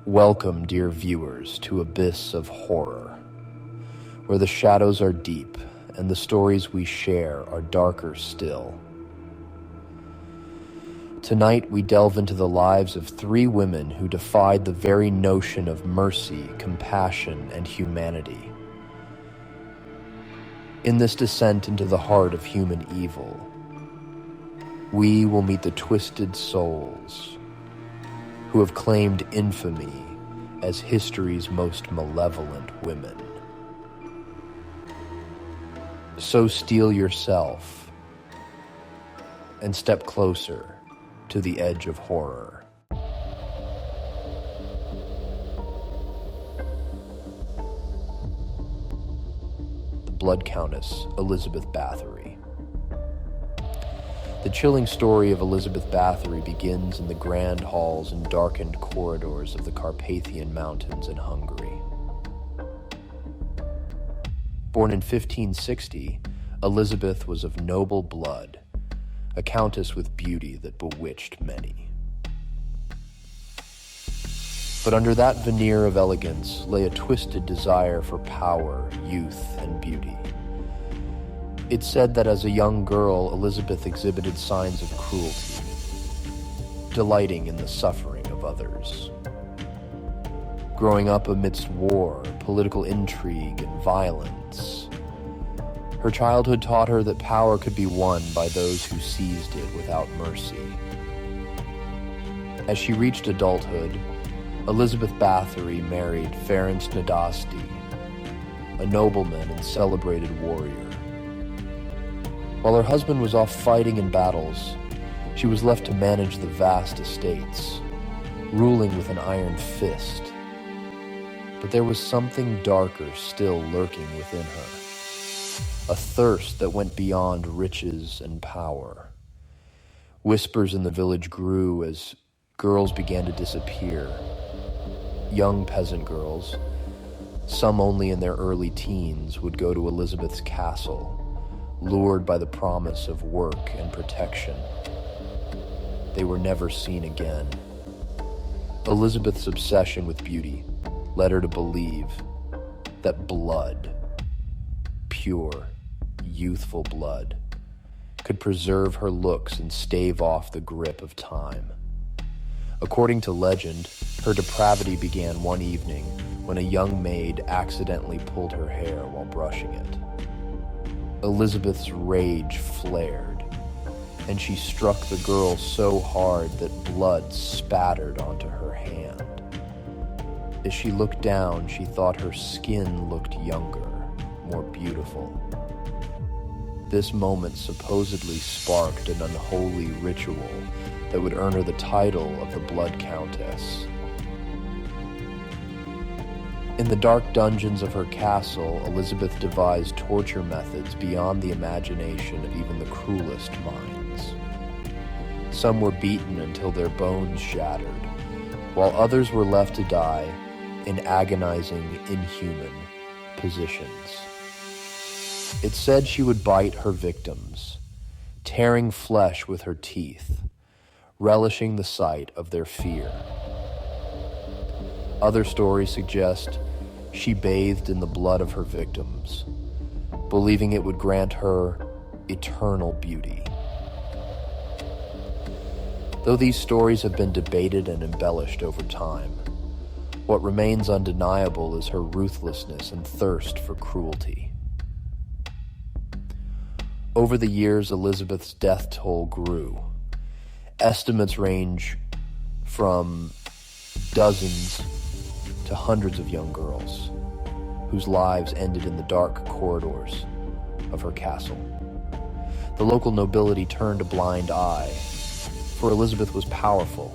Welcome, dear viewers, to Abyss of Horror, where the shadows are deep and the stories we share are darker still. Tonight we delve into the lives of three women who defied the very notion of mercy, compassion, and humanity. In this descent into the heart of human evil, we will meet the twisted souls who have claimed infamy as history's most malevolent women. So steel yourself and step closer to the edge of horror. The Blood Countess, Elizabeth Báthory. The chilling story of Elizabeth Báthory begins in the grand halls and darkened corridors of the Carpathian Mountains in Hungary. Born in 1560, Elizabeth was of noble blood, a countess with beauty that bewitched many. But under that veneer of elegance lay a twisted desire for power, youth, and beauty. It's said that as a young girl, Elizabeth exhibited signs of cruelty, delighting in the suffering of others. Growing up amidst war, political intrigue, and violence, her childhood taught her that power could be won by those who seized it without mercy. As she reached adulthood, Elizabeth Báthory married Ferenc Nadasdy, a nobleman and celebrated warrior. While her husband was off fighting in battles, she was left to manage the vast estates, ruling with an iron fist. But there was something darker still lurking within her, a thirst that went beyond riches and power. Whispers in the village grew as girls began to disappear. Young peasant girls, some only in their early teens, would go to Elizabeth's castle, lured by the promise of work and protection. They were never seen again. Elizabeth's obsession with beauty led her to believe that blood, pure, youthful blood, could preserve her looks and stave off the grip of time. According to legend, her depravity began one evening when a young maid accidentally pulled her hair while brushing it. Elizabeth's rage flared, and she struck the girl so hard that blood spattered onto her hand. As she looked down, she thought her skin looked younger, more beautiful. This moment supposedly sparked an unholy ritual that would earn her the title of the Blood Countess. In the dark dungeons of her castle, Elizabeth devised torture methods beyond the imagination of even the cruelest minds. Some were beaten until their bones shattered, while others were left to die in agonizing, inhuman positions. It said she would bite her victims, tearing flesh with her teeth, relishing the sight of their fear. Other stories suggest she bathed in the blood of her victims, believing it would grant her eternal beauty. Though these stories have been debated and embellished over time, what remains undeniable is her ruthlessness and thirst for cruelty. Over the years, Elizabeth's death toll grew. Estimates range from dozens to hundreds of young girls whose lives ended in the dark corridors of her castle. The local nobility turned a blind eye, for Elizabeth was powerful,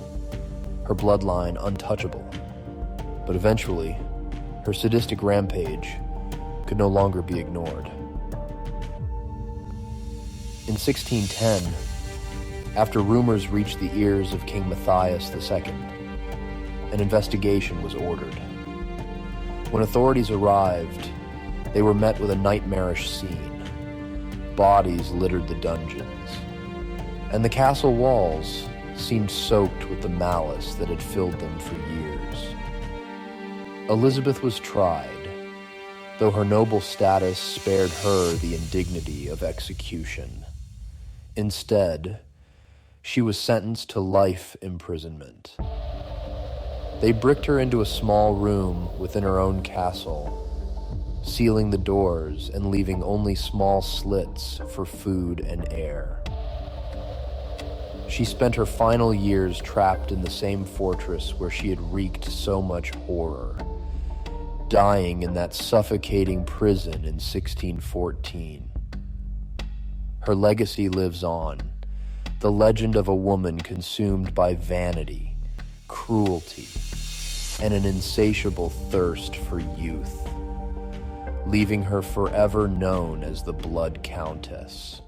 her bloodline untouchable. But eventually, her sadistic rampage could no longer be ignored. In 1610, after rumors reached the ears of King Matthias II, an investigation was ordered. When authorities arrived, they were met with a nightmarish scene. Bodies littered the dungeons, and the castle walls seemed soaked with the malice that had filled them for years. Elizabeth was tried, though her noble status spared her the indignity of execution. Instead, she was sentenced to life imprisonment. They bricked her into a small room within her own castle, sealing the doors and leaving only small slits for food and air. She spent her final years trapped in the same fortress where she had wreaked so much horror, dying in that suffocating prison in 1614. Her legacy lives on, the legend of a woman consumed by vanity, cruelty, and an insatiable thirst for youth, leaving her forever known as the Blood Countess.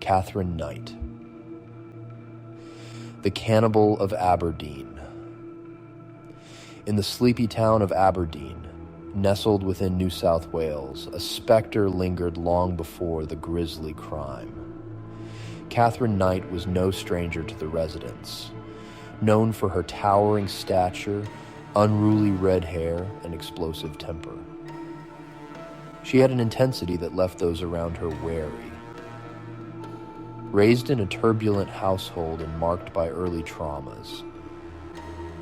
Katherine Knight. The Cannibal of Aberdeen. In the sleepy town of Aberdeen, nestled within New South Wales, a spectre lingered long before the grisly crime. Katherine Knight was no stranger to the residents, known for her towering stature, unruly red hair, and explosive temper. She had an intensity that left those around her wary. Raised in a turbulent household and marked by early traumas,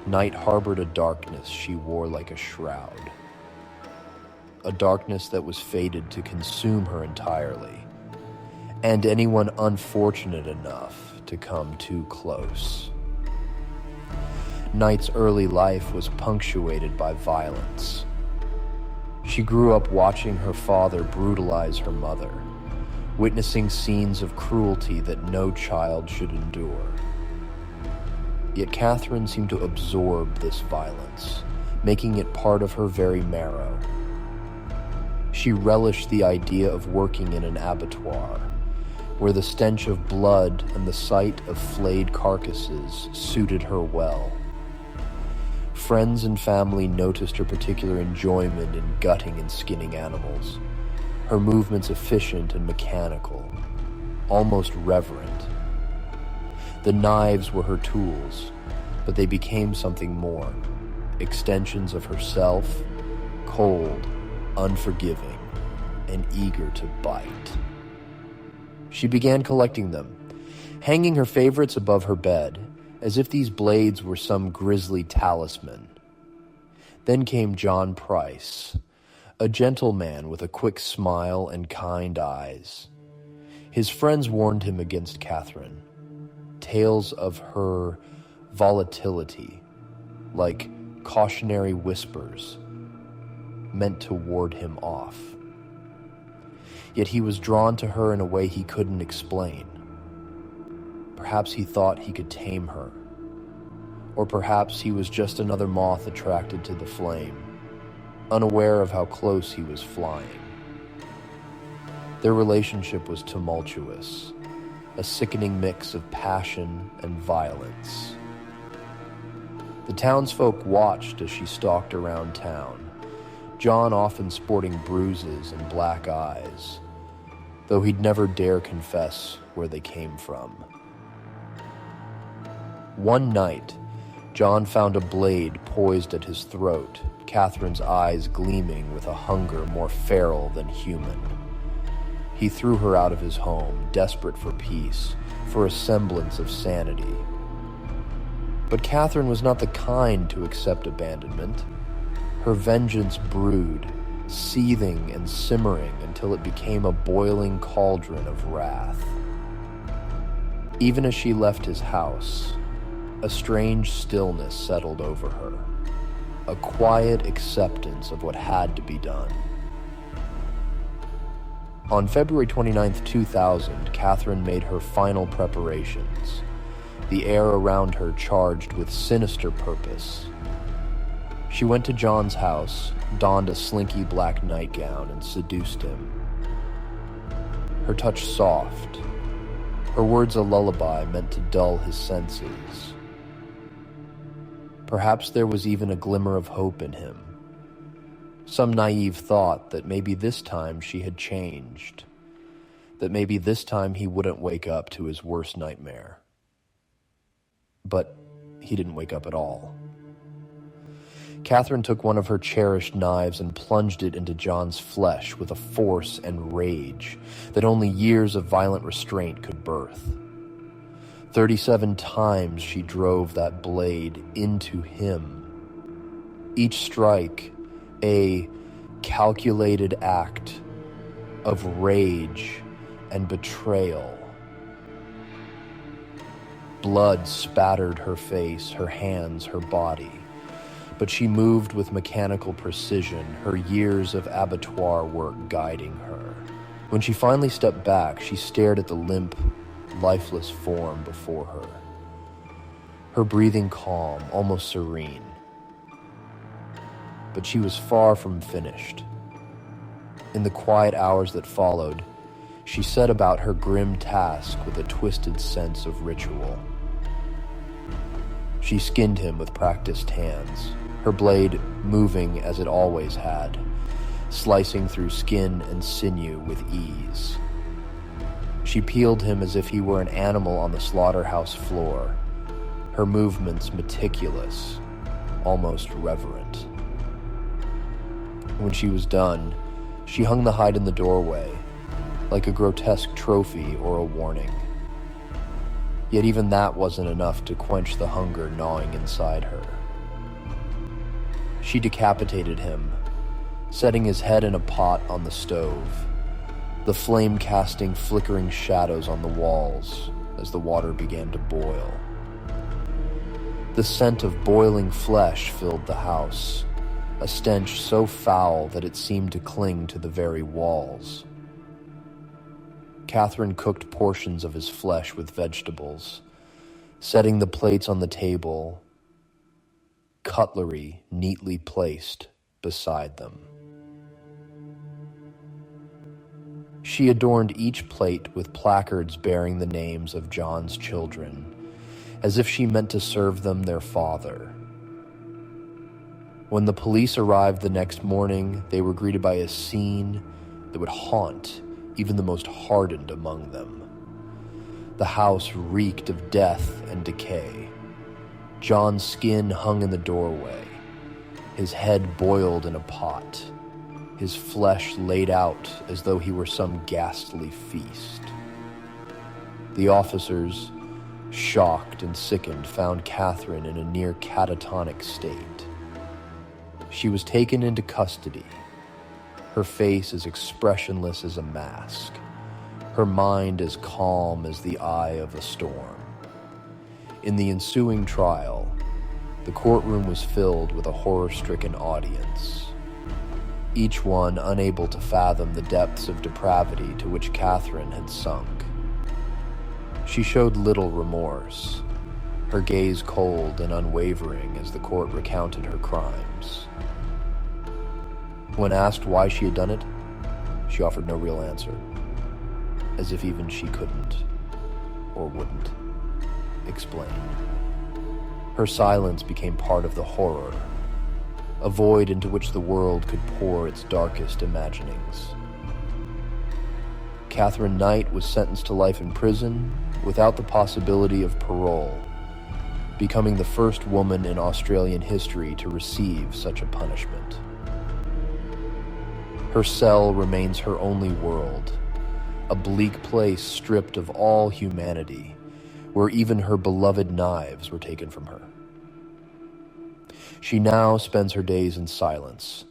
Knight harbored a darkness she wore like a shroud. A darkness that was fated to consume her entirely, and anyone unfortunate enough to come too close. Knight's early life was punctuated by violence. She grew up watching her father brutalize her mother, witnessing scenes of cruelty that no child should endure. Yet Katherine seemed to absorb this violence, making it part of her very marrow. She relished the idea of working in an abattoir, where the stench of blood and the sight of flayed carcasses suited her well. Friends and family noticed her particular enjoyment in gutting and skinning animals, her movements efficient and mechanical, almost reverent. The knives were her tools, but they became something more, extensions of herself, cold, unforgiving, and eager to bite. She began collecting them, hanging her favorites above her bed, as if these blades were some grisly talisman. Then came John Price, a gentle man with a quick smile and kind eyes. His friends warned him against Katherine. Tales of her volatility, like cautionary whispers, meant to ward him off. Yet he was drawn to her in a way he couldn't explain. Perhaps he thought he could tame her. Or perhaps he was just another moth attracted to the flame, unaware of how close he was flying. Their relationship was tumultuous, a sickening mix of passion and violence. The townsfolk watched as she stalked around town, John often sporting bruises and black eyes, though he'd never dare confess where they came from. One night, John found a blade poised at his throat, Katherine's eyes gleaming with a hunger more feral than human. He threw her out of his home, desperate for peace, for a semblance of sanity. But Katherine was not the kind to accept abandonment. Her vengeance brewed, seething and simmering until it became a boiling cauldron of wrath. Even as she left his house, a strange stillness settled over her, a quiet acceptance of what had to be done. On February 29, 2000, Katherine made her final preparations, the air around her charged with sinister purpose. She went to John's house, donned a slinky black nightgown, and seduced him. Her touch soft, her words a lullaby meant to dull his senses. Perhaps there was even a glimmer of hope in him. Some naive thought that maybe this time she had changed, that maybe this time he wouldn't wake up to his worst nightmare. But he didn't wake up at all. Katherine took one of her cherished knives and plunged it into John's flesh with a force and rage that only years of violent restraint could birth. 37 times she drove that blade into him. Each strike a calculated act of rage and betrayal. Blood spattered her face, her hands, her body. But she moved with mechanical precision, her years of abattoir work guiding her. When she finally stepped back, she stared at the limp, lifeless form before her. Her breathing calm, almost serene. But she was far from finished. In the quiet hours that followed, she set about her grim task with a twisted sense of ritual. She skinned him with practiced hands, her blade moving as it always had, slicing through skin and sinew with ease. She peeled him as if he were an animal on the slaughterhouse floor, her movements meticulous, almost reverent. When she was done, she hung the hide in the doorway, like a grotesque trophy or a warning. Yet even that wasn't enough to quench the hunger gnawing inside her. She decapitated him, setting his head in a pot on the stove, the flame casting flickering shadows on the walls as the water began to boil. The scent of boiling flesh filled the house, a stench so foul that it seemed to cling to the very walls. Katherine cooked portions of his flesh with vegetables, setting the plates on the table, cutlery neatly placed beside them. She adorned each plate with placards bearing the names of John's children, as if she meant to serve them their father. When the police arrived the next morning, they were greeted by a scene that would haunt even the most hardened among them. The house reeked of death and decay. John's skin hung in the doorway, his head boiled in a pot, his flesh laid out as though he were some ghastly feast. The officers, shocked and sickened, found Katherine in a near catatonic state. She was taken into custody, her face as expressionless as a mask, her mind as calm as the eye of a storm. In the ensuing trial, the courtroom was filled with a horror-stricken audience, each one unable to fathom the depths of depravity to which Katherine had sunk. She showed little remorse, her gaze cold and unwavering as the court recounted her crimes. When asked why she had done it, she offered no real answer, as if even she couldn't, or wouldn't, explain. Her silence became part of the horror, a void into which the world could pour its darkest imaginings. Katherine Knight was sentenced to life in prison without the possibility of parole, becoming the first woman in Australian history to receive such a punishment. Her cell remains her only world, a bleak place stripped of all humanity, where even her beloved knives were taken from her. She now spends her days in silence,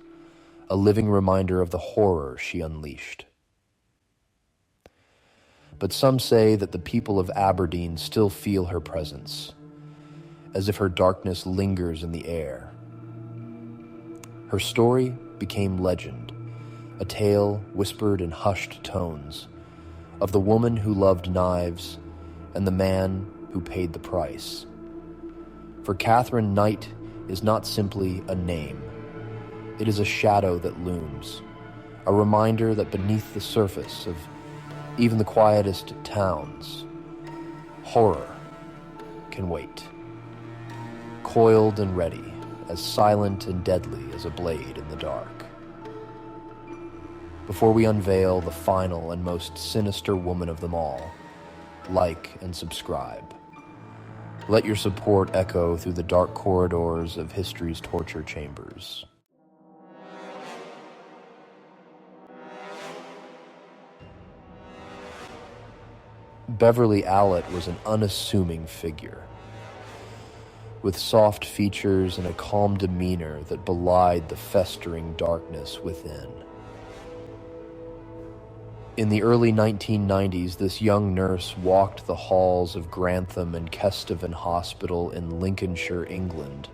a living reminder of the horror she unleashed. But some say that the people of Aberdeen still feel her presence, as if her darkness lingers in the air. Her story became legend, a tale whispered in hushed tones of the woman who loved knives and the man who paid the price. For Katherine Knight is not simply a name. It is a shadow that looms, a reminder that beneath the surface of even the quietest towns, horror can wait, coiled and ready, as silent and deadly as a blade in the dark. before we unveil the final and most sinister woman of them all. Like and subscribe. Let your support echo through the dark corridors of history's torture chambers. Beverly Allitt was an unassuming figure, with soft features and a calm demeanor that belied the festering darkness within. In the early 1990s, this young nurse walked the halls of Grantham and Kesteven Hospital in Lincolnshire, England,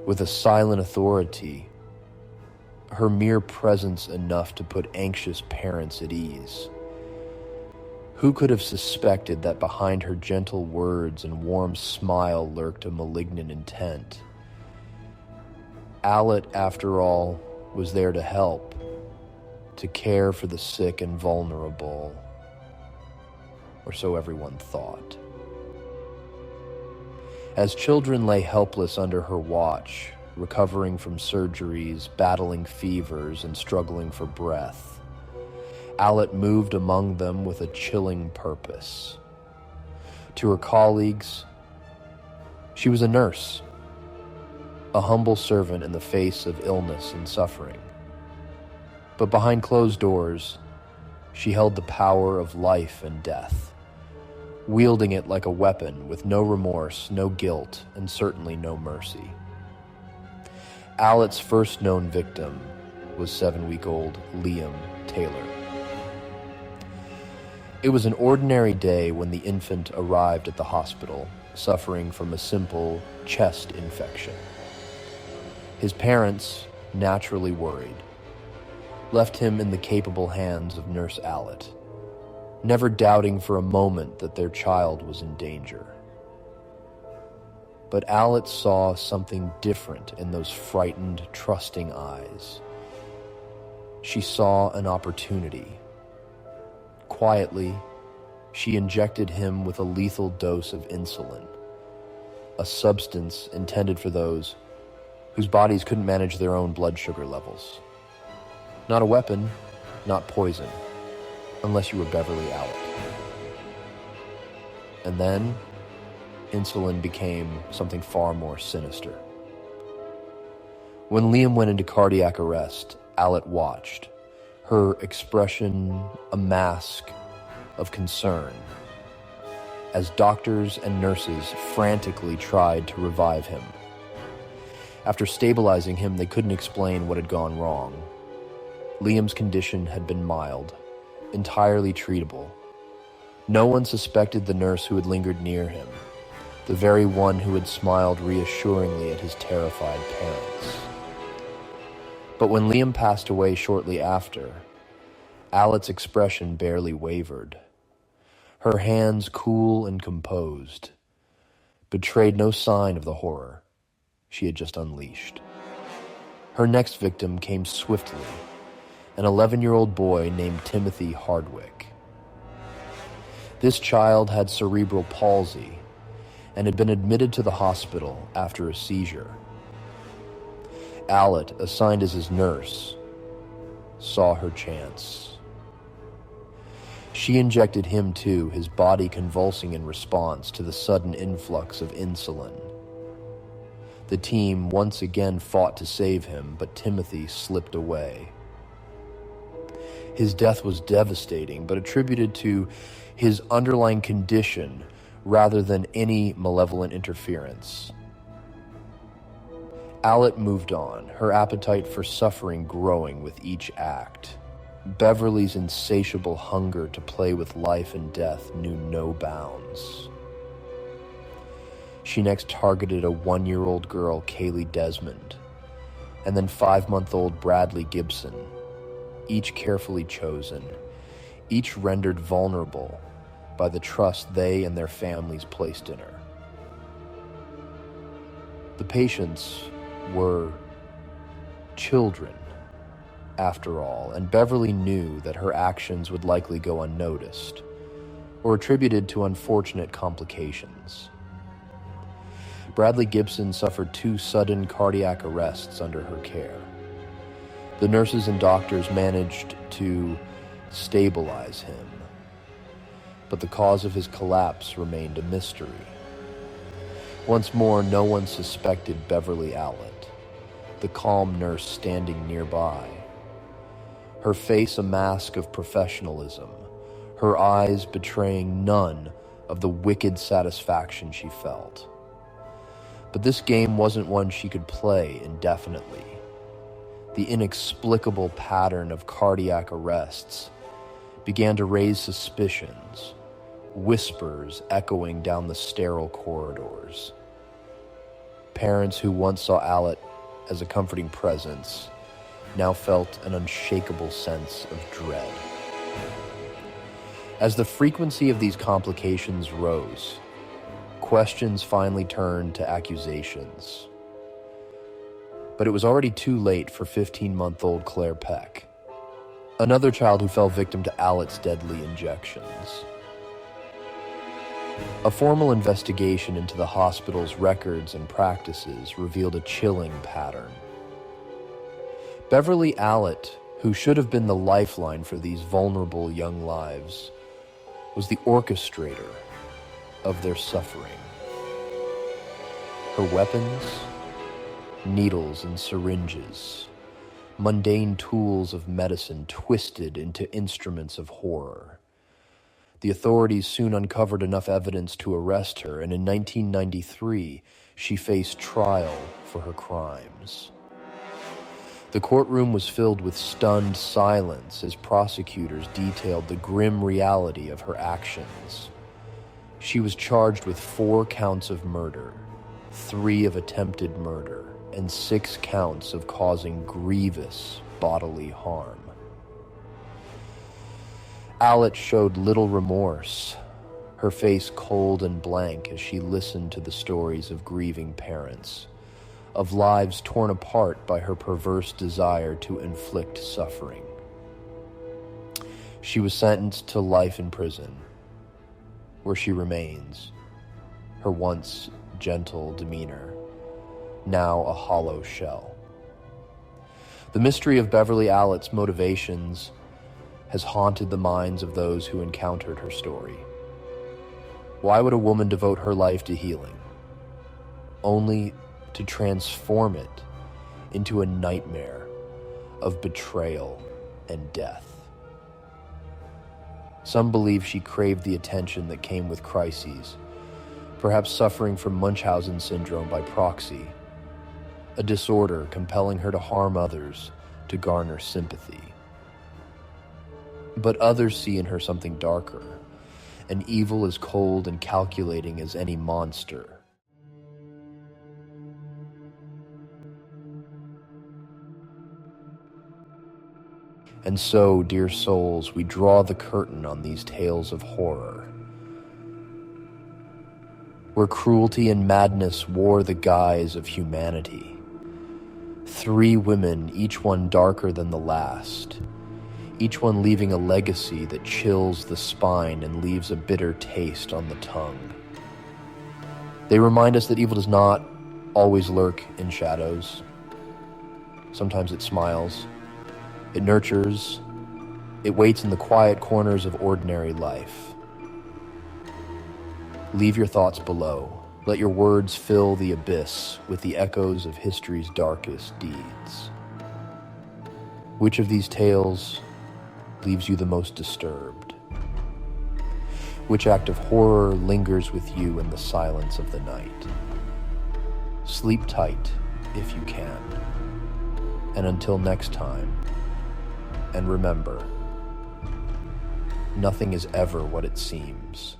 with a silent authority, her mere presence enough to put anxious parents at ease. Who could have suspected that behind her gentle words and warm smile lurked a malignant intent? Allitt, after all, was there to help, to care for the sick and vulnerable, or so everyone thought. As children lay helpless under her watch, recovering from surgeries, battling fevers, and struggling for breath, Allitt moved among them with a chilling purpose. To her colleagues, she was a nurse, a humble servant in the face of illness and suffering. But behind closed doors, she held the power of life and death, wielding it like a weapon with no remorse, no guilt, and certainly no mercy. Allitt's first known victim was 7-week-old Liam Taylor. It was an ordinary day when the infant arrived at the hospital, suffering from a simple chest infection. His parents, naturally worried, left him in the capable hands of Nurse Allitt, never doubting for a moment that their child was in danger. But Allitt saw something different in those frightened, trusting eyes. She saw an opportunity. Quietly, she injected him with a lethal dose of insulin, a substance intended for those whose bodies couldn't manage their own blood sugar levels. Not a weapon, not poison, unless you were Beverly Allitt. And then, insulin became something far more sinister. When Liam went into cardiac arrest, Allitt watched, her expression a mask of concern, as doctors and nurses frantically tried to revive him. After stabilizing him, they couldn't explain what had gone wrong. Liam's condition had been mild, entirely treatable. No one suspected the nurse who had lingered near him, the very one who had smiled reassuringly at his terrified parents. But when Liam passed away shortly after, Allitt's expression barely wavered. Her hands, cool and composed, betrayed no sign of the horror she had just unleashed. Her next victim came swiftly, an 11-year-old boy named Timothy Hardwick. This child had cerebral palsy and had been admitted to the hospital after a seizure. Allitt, assigned as his nurse, saw her chance. She injected him too, his body convulsing in response to the sudden influx of insulin. The team once again fought to save him, but Timothy slipped away. His death was devastating, but attributed to his underlying condition rather than any malevolent interference. Allitt moved on, her appetite for suffering growing with each act. Beverly's insatiable hunger to play with life and death knew no bounds. She next targeted a 1-year-old girl, Kaylee Desmond, and then 5-month-old Bradley Gibson, each carefully chosen, each rendered vulnerable by the trust they and their families placed in her. The patients were children, after all, and Beverly knew that her actions would likely go unnoticed or attributed to unfortunate complications. Bradley Gibson suffered 2 sudden cardiac arrests under her care. The nurses and doctors managed to stabilize him, but the cause of his collapse remained a mystery. Once more, no one suspected Beverly Allitt, the calm nurse standing nearby. Her face a mask of professionalism, her eyes betraying none of the wicked satisfaction she felt. But this game wasn't one she could play indefinitely. The inexplicable pattern of cardiac arrests began to raise suspicions, whispers echoing down the sterile corridors. Parents who once saw Allitt as a comforting presence now felt an unshakable sense of dread. As the frequency of these complications rose, questions finally turned to accusations. But it was already too late for 15-month-old Claire Peck, another child who fell victim to Allitt's deadly injections. A formal investigation into the hospital's records and practices revealed a chilling pattern. Beverly Allitt, who should have been the lifeline for these vulnerable young lives, was the orchestrator of their suffering. Her weapons, needles and syringes, mundane tools of medicine twisted into instruments of horror. The authorities soon uncovered enough evidence to arrest her, and in 1993, she faced trial for her crimes. The courtroom was filled with stunned silence as prosecutors detailed the grim reality of her actions. She was charged with 4 counts of murder, 3 of attempted murder, and 6 counts of causing grievous bodily harm. Allitt showed little remorse, her face cold and blank as she listened to the stories of grieving parents, of lives torn apart by her perverse desire to inflict suffering. She was sentenced to life in prison, where she remains, her once gentle demeanor, now a hollow shell. The mystery of Beverly Allitt's motivations has haunted the minds of those who encountered her story. Why would a woman devote her life to healing, only to transform it into a nightmare of betrayal and death? Some believe she craved the attention that came with crises, perhaps suffering from Munchausen syndrome by proxy, a disorder compelling her to harm others to garner sympathy. But others see in her something darker, an evil as cold and calculating as any monster. And so, dear souls, we draw the curtain on these tales of horror, where cruelty and madness wore the guise of humanity. 3 women, each one darker than the last, each one leaving a legacy that chills the spine and leaves a bitter taste on the tongue. They remind us that evil does not always lurk in shadows. Sometimes it smiles, it nurtures, it waits in the quiet corners of ordinary life. Leave your thoughts below. Let your words fill the abyss with the echoes of history's darkest deeds. Which of these tales leaves you the most disturbed? Which act of horror lingers with you in the silence of the night? Sleep tight if you can. And until next time, and remember, nothing is ever what it seems.